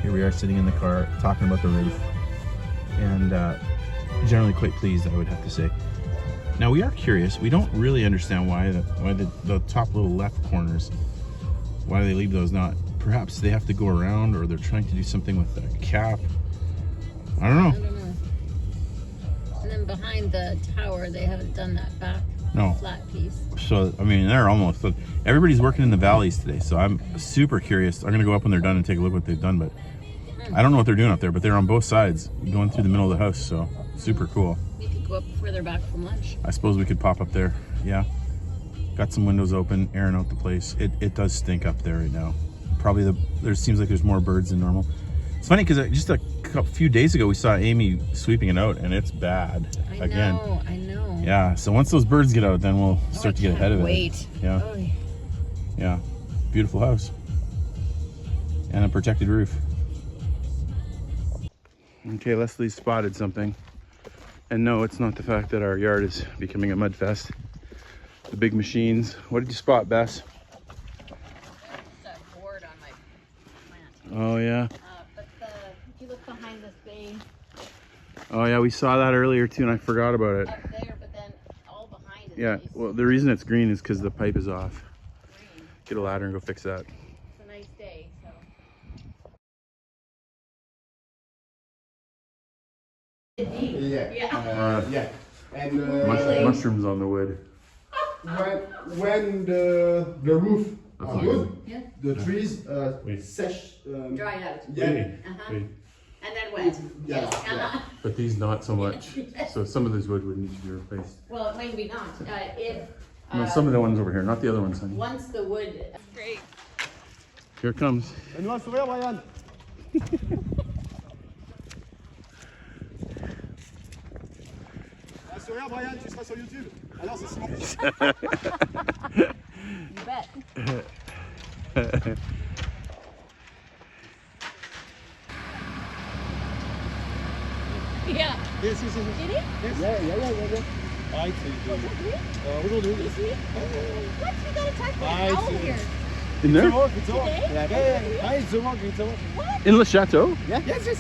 Here we are sitting in the car talking about the roof, and generally quite pleased, I would have to say. Now we are curious. We don't really understand why the top little left corners, why they leave those not. Perhaps they have to go around, or they're trying to do something with the cap. I don't know. I don't know. And then behind the tower, they haven't done that back flat piece. So, I mean, they're almost, everybody's working in the valleys today, so I'm super curious. I'm going to go up when they're done and take a look what they've done, but I don't know what they're doing up there, but they're on both sides, going through the middle of the house, so super cool. We could go up further back from lunch. I suppose we could pop up there, yeah. Got some windows open, airing out the place. It does stink up there right now. Probably there seems like there's more birds than normal. It's funny because just a few days ago we saw Amy sweeping it out, and it's bad again. I know. Yeah, so once those birds get out, then we'll start to get ahead of it. Wait. Yeah. Oh. Yeah. Beautiful house. And a protected roof. Okay, Leslie spotted something. And no, it's not the fact that our yard is becoming a mud fest. The big machines. What did you spot, Bess? That board on my plant. Oh, yeah. But if you look behind this bay. Oh, yeah, we saw that earlier too, and I forgot about it. Up there, but then all behind it. Yeah, well, the reason it's green is because the pipe is off. Green. Get a ladder and go fix that. It's a nice day, so. Yeah. And Mushrooms on the wood. when the roof are good, Yeah. the trees sesh. Dry out. Yeah. And then wet. Yeah. Yes. But these not so much. So some of this wood would need to be replaced. Well, it might be not. If No, some of the ones over here, not the other ones, honey. once the wood. Great. Here it comes. Donne-moi un sourire, Brian. Un sourire, Brian, tu seras sur YouTube. Alors, c'est Simon. You bet. Yeah. Yes. Did he? Yeah. Right, aujourd'hui. Is he? What? You got attacked by Ah, an owl it's- here. In there? It's a walk. Today? Yeah. Ah, it's a walk. What? In Le Chateau? Yeah. Yes. A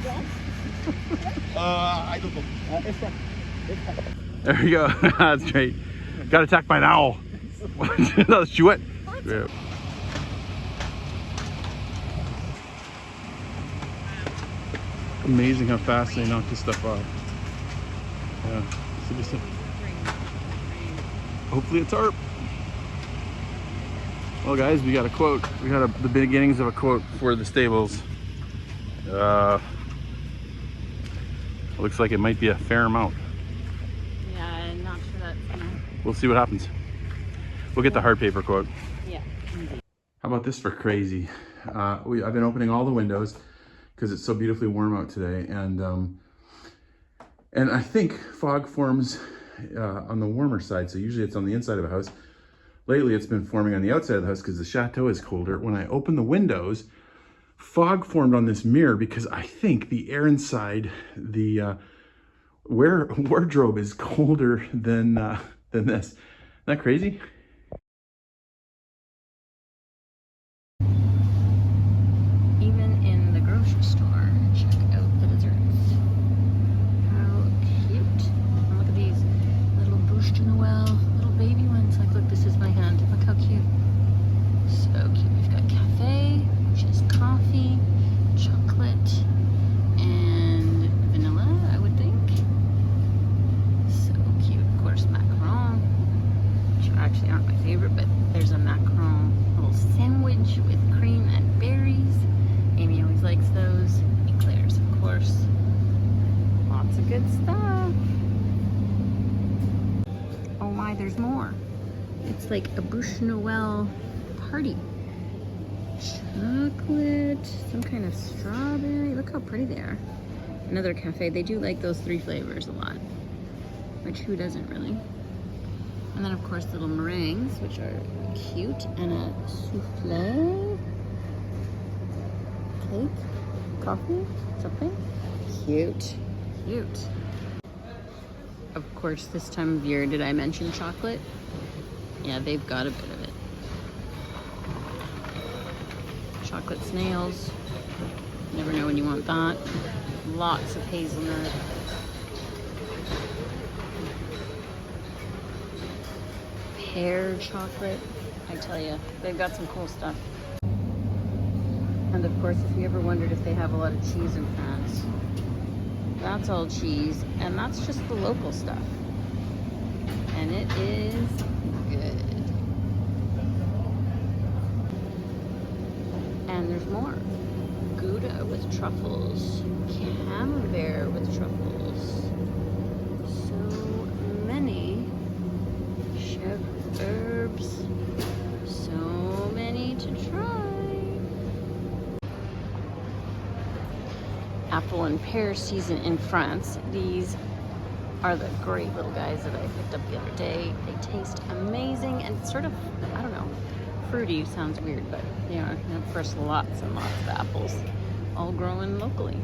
dog? I don't know. There you go. That's great. Got attacked by an owl. Let's shoot it. Yeah. Amazing how fast they knock this stuff off. Yeah. So just hopefully it's ARP. Well, guys, we got a quote. We got the beginnings of a quote for the stables. Looks like it might be a fair amount. Yeah, I'm not sure that's gonna. We'll see what happens. We'll get the hard paper quote. Yeah. How about this for crazy? I've been opening all the windows because it's so beautifully warm out today, and I think fog forms on the warmer side. So usually it's on the inside of a house. Lately, it's been forming on the outside of the house because the chateau is colder. When I open the windows, fog formed on this mirror because I think the air inside the wardrobe is colder than this. Isn't that crazy? Even in the grocery store, check out the desserts. How cute. And look at these little bouche de Noël, little baby ones. Like, look, this is my hand. Look how cute. So cute. We've got cafe, which is coffee, chocolate, and vanilla, I would think. So cute. Of course, macaron, which actually aren't my favorite, but there's a macaron little sandwich with cream and berries. Amy always likes those. Eclairs, of course. Lots of good stuff. Oh my, there's more. It's like a bouche Noël party. Chocolate, some kind of strawberry. Look how pretty they are. Another cafe. They do like those 3 flavors a lot, which who doesn't really? And then of course little meringues, which are cute, and a souffle, cake, coffee, something. Cute. Of course, this time of year, did I mention chocolate? Yeah, they've got a bit of it. Chocolate snails, Never know when you want that. Lots of hazelnut. Pear chocolate. I tell you, they've got some cool stuff. And of course, if you ever wondered if they have a lot of cheese in France, that's all cheese, and that's just the local stuff. And it is good. And there's more. Gouda with truffles. Camembert with truffles. So many chef herbs. So many to try. Apple and pear season in France. These are the great little guys that I picked up the other day. They taste amazing and sort of, I don't know, fruity sounds weird, but they are. And of course, lots and lots of apples, all growing locally.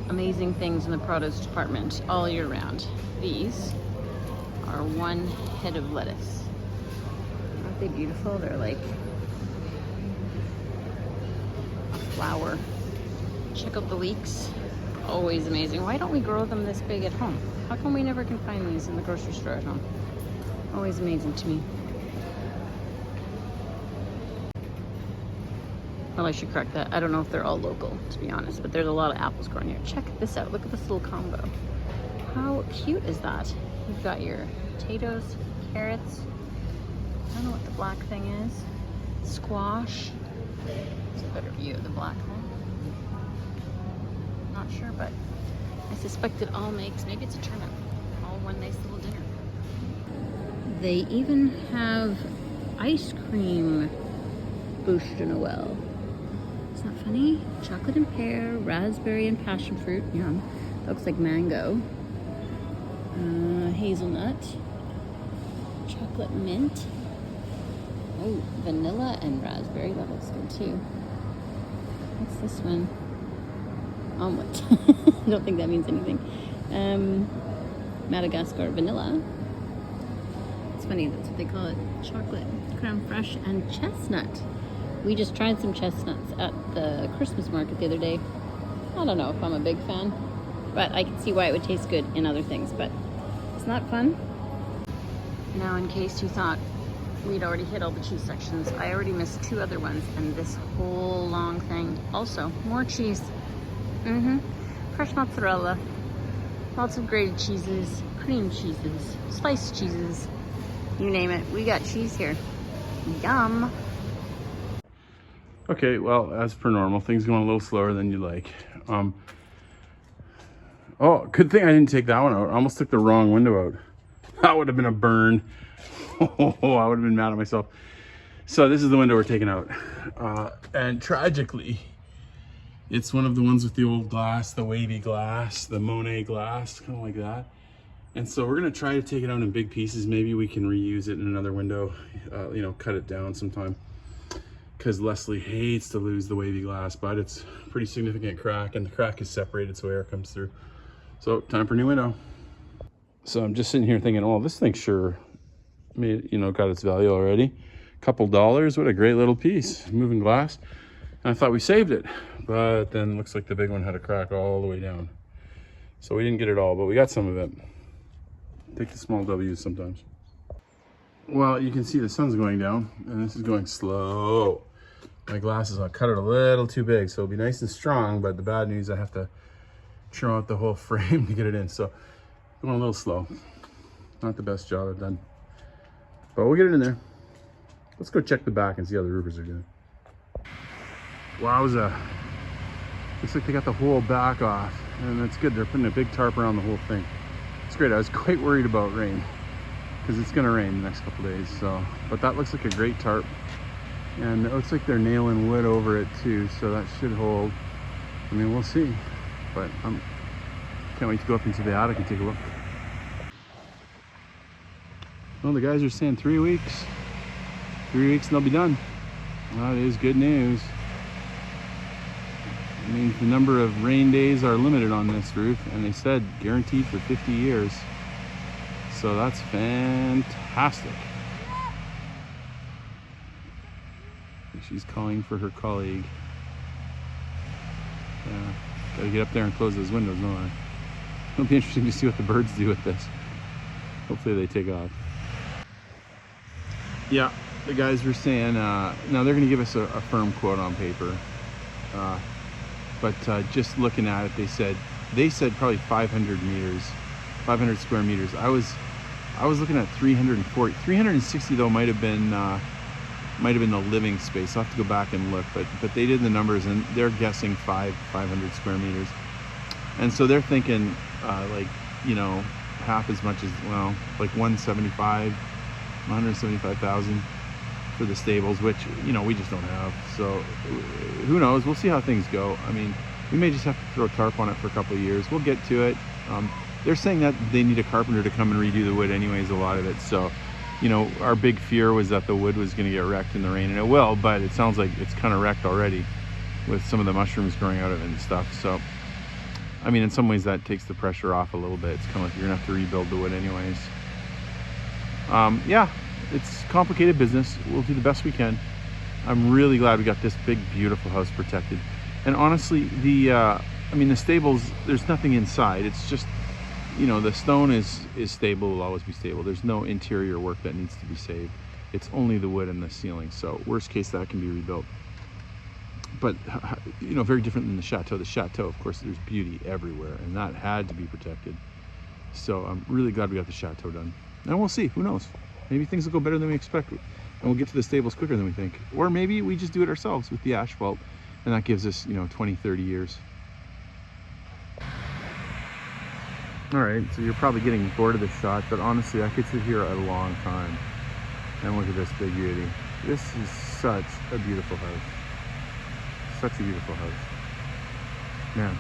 Amazing things in the produce department all year round. These are one head of lettuce. Aren't they beautiful? They're like a flower. Check out the leeks. Always amazing. Why don't we grow them this big at home? How come we never can find these in the grocery store at home? Always amazing to me. Well, I should correct that. I don't know if they're all local, to be honest, but there's a lot of apples growing here. Check this out. Look at this little combo. How cute is that? You've got your potatoes, carrots. I don't know what the black thing is. Squash. It's a better view of the black thing. Not sure, but I suspect it all makes, maybe it's a turnip, all one nice little dinner. They even have ice cream bouche de Noël. Isn't that funny? Chocolate and pear, raspberry and passion fruit. Yum. That looks like mango. Hazelnut. Chocolate mint. Oh, vanilla and raspberry. That looks good too. What's this one? Omelet. I don't think that means anything. Madagascar vanilla. It's funny, that's what they call it. Chocolate, creme fraiche, and chestnut. We just tried some chestnuts at the Christmas market the other day. I don't know if I'm a big fan, but I can see why it would taste good in other things, but it's not fun. Now, in case you thought we'd already hit all the cheese sections, I already missed two other ones, and this whole long thing. Also, more cheese. Fresh mozzarella, lots of grated cheeses, cream cheeses, sliced cheeses, you name it. We got cheese here. Yum. Okay, well, as per normal, things going a little slower than you like. Oh, good thing I didn't take that one out. I almost took the wrong window out. That would have been a burn. Oh, I would have been mad at myself. So this is the window we're taking out. And tragically, it's one of the ones with the old glass, the wavy glass, the Monet glass, kind of like that. And so we're gonna try to take it out in big pieces. Maybe we can reuse it in another window, you know, cut it down sometime. Because Leslie hates to lose the wavy glass, but it's a pretty significant crack, and the crack is separated so air comes through. So time for a new window. So I'm just sitting here thinking, oh, this thing sure made, you know, got its value already. Couple dollars, what a great little piece, moving glass. And I thought we saved it, but then it looks like the big one had a crack all the way down. So we didn't get it all, but we got some of it. Take the small W's sometimes. Well, you can see the sun's going down, and this is going slow. My glasses, I'll cut it a little too big, so it'll be nice and strong, but the bad news, I have to trim out the whole frame to get it in. So going a little slow. Not the best job I've done, but we'll get it in there. Let's go check the back and see how the roofers are doing. Wowza. Looks like they got the whole back off, and that's good. They're putting a big tarp around the whole thing. It's great. I was quite worried about rain because it's gonna rain the next couple days. So, but that looks like a great tarp, and it looks like they're nailing wood over it too, so that should hold. I mean, we'll see, but I can't wait to go up into the attic and take a look. Well, the guys are saying 3 weeks. 3 weeks and they'll be done. That is good news. It means the number of rain days are limited on this roof, and they said guaranteed for 50 years. So that's fantastic. They She's calling for her colleague. Yeah, gotta get up there and close those windows, don't I? It'll be interesting to see what the birds do with this. Hopefully they take off. Yeah, the guys were saying, now they're gonna give us a firm quote on paper. But just looking at it, they said probably 500 meters, 500 square meters. I was looking at 340, 360 though might have been the living space. I'll have to go back and look, but they did the numbers and they're guessing 500 square meters. And so they're thinking like, you know, half as much as, well, like 175,000 for the stables, which, you know, we just don't have. So who knows? We'll see how things go. I mean, we may just have to throw a tarp on it for a couple of years. We'll get to it. They're saying that they need a carpenter to come and redo the wood anyways, a lot of it. So, you know, our big fear was that the wood was going to get wrecked in the rain, and it will, but it sounds like it's kind of wrecked already with some of the mushrooms growing out of it and stuff. So, I mean, in some ways that takes the pressure off a little bit. It's kind of like you're going to have to rebuild the wood anyways. Yeah, it's complicated business. We'll do the best we can. I'm really glad we got this big, beautiful house protected. And honestly, I mean, the stables, there's nothing inside. It's just, you know, the stone is stable, will always be stable. There's no interior work that needs to be saved. It's only the wood and the ceiling. So worst case, that can be rebuilt. But, you know, very different than the Chateau. The Chateau, of course, there's beauty everywhere, and that had to be protected. So I'm really glad we got the Chateau done. And we'll see, who knows? Maybe things will go better than we expect, and we'll get to the stables quicker than we think. Or maybe we just do it ourselves with the asphalt, and that gives us, you know, 20, 30 years. All right, so you're probably getting bored of this shot, but honestly, I could sit here a long time and look at this big beauty. This is such a beautiful house. Such a beautiful house. Man.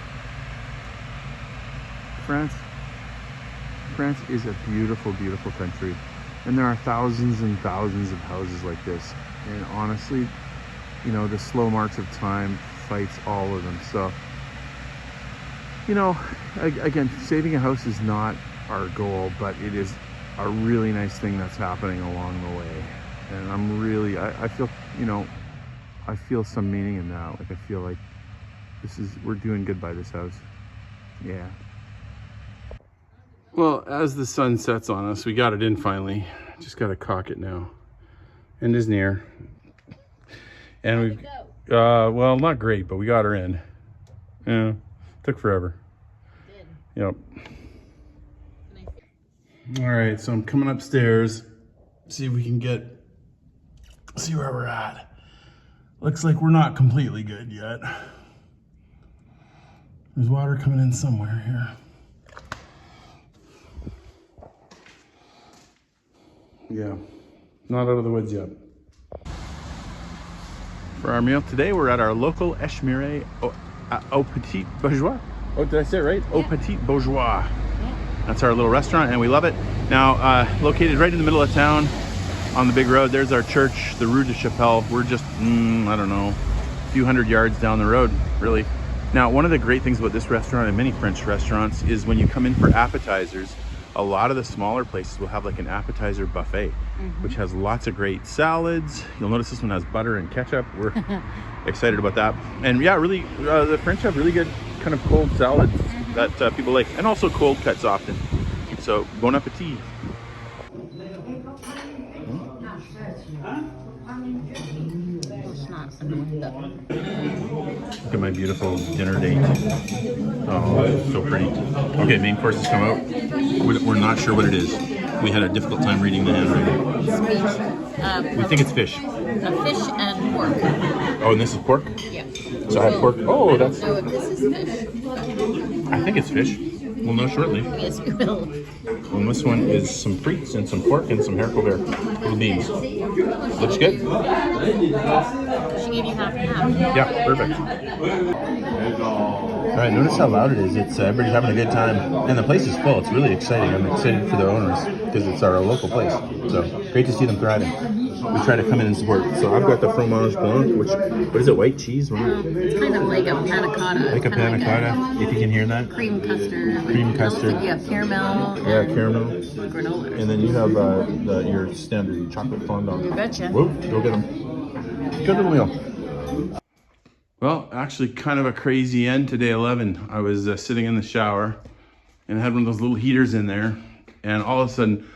France is a beautiful, beautiful country. And there are thousands and thousands of houses like this. And honestly, you know, the slow march of time fights all of them. So, you know, again, saving a house is not our goal, but it is a really nice thing that's happening along the way. And I'm really, I feel, you know, I feel some meaning in that. Like, I feel like we're doing good by this house. Yeah. Well, as the sun sets on us, we got it in finally. Just got to caulk it now. End is near. And we've, well, not great, but we got her in. Yeah, took forever. It did. Yep. Nice. All right, so I'm coming upstairs. See if we can see where we're at. Looks like we're not completely good yet. There's water coming in somewhere here. Yeah, not out of the woods yet. For our meal today, we're at our local Grifferaie au Petit Bourgeois. Oh, did I say it right? Yeah. Au Petit Bourgeois. Yeah. That's our little restaurant, and we love it. Now, located right in the middle of town on the big road, there's our church, the Rue de Chapelle. We're just, I don't know, a few hundred yards down the road, really. Now, one of the great things about this restaurant and many French restaurants is when you come in for appetizers, a lot of the smaller places will have like an appetizer buffet, which has lots of great salads. You'll notice this one has butter and ketchup. We're excited about that. And yeah, really, the French have really good kind of cold salads that people like, and also cold cuts often. So, bon appetit. Look at my beautiful dinner date. Oh, it's so pretty. Okay, main courses come out. We're not sure what it is. We had a difficult time reading the handwriting. Fish. We think it's fish. Fish and pork. Oh, and this is pork? Yeah. So I had pork. Oh, that's... No, this is fish. I think it's fish. We'll know shortly. Yes, we will. And this one is some frites and some pork and some haricot vert. Little beans. Looks good? She gave you half and half. Yeah, perfect. All right, notice how loud it is. It's everybody's having a good time, and the place is full. It's really exciting. I'm excited for the owners because it's our local place. So great to see them thriving. We try to come in and support. So I've got the fromage blanc, which, what is it, white cheese? It's kind of like a panna cotta. Like a panna cotta, if you can hear that. Cream custard. Cream custard. Yeah, caramel. Yeah, and caramel. Granola. And then you have your standard chocolate fondant. You betcha. Whoop, go get them. Good little meal. Well, actually kind of a crazy end to day 11. I was sitting in the shower and I had one of those little heaters in there, and all of a sudden,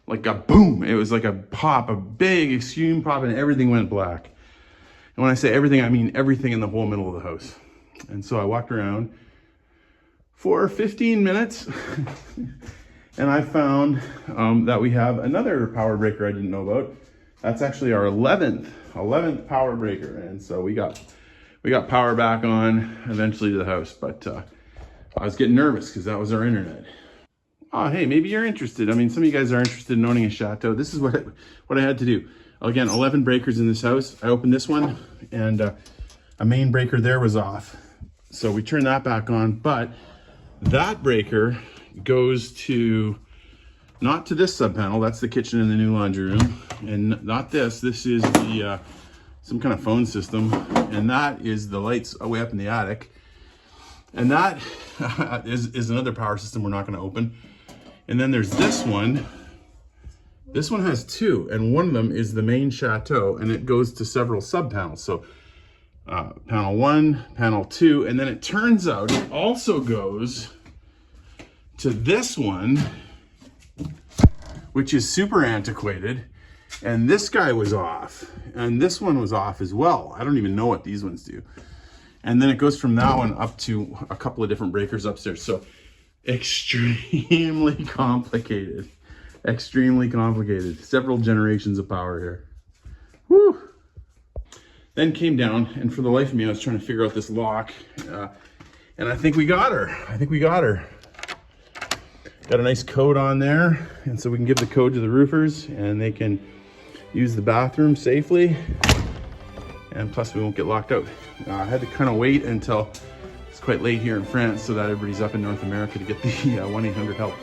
like a boom, it was like a pop, a big extreme pop, and everything went black. And when I say everything, I mean everything in the whole middle of the house. And so I walked around for 15 minutes and I found that we have another power breaker I didn't know about. That's actually our 11th power breaker. And so we got power back on eventually to the house, but I was getting nervous because that was our internet. Oh, hey, maybe you're interested. I mean, some of you guys are interested in owning a Chateau. This is what I had to do. Again, 11 breakers in this house. I opened this one, and a main breaker there was off. So we turned that back on, but that breaker goes to, not to this sub panel. That's the kitchen and the new laundry room. And not this. This is the some kind of phone system. And that is the lights way up in the attic. And that is another power system we're not going to open. And then there's this one. This one has two, and one of them is the main Chateau, and it goes to several sub panels. So panel 1, panel 2, and then it turns out it also goes to this one, which is super antiquated. And this guy was off, and this one was off as well. I don't even know what these ones do. And then it goes from that one up to a couple of different breakers upstairs. So extremely complicated. Extremely complicated. Several generations of power here. Woo! Then came down, and for the life of me, I was trying to figure out this lock. And I think we got her. Got a nice code on there. And so we can give the code to the roofers, and they can use the bathroom safely. And plus we won't get locked out. I had to kind of wait until it's quite late here in France so that everybody's up in North America to get the 1-800 help.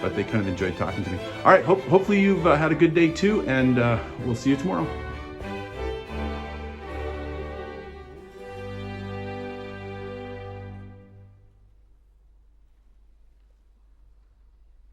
But they kind of enjoyed talking to me. All right, hopefully you've had a good day too, and we'll see you tomorrow.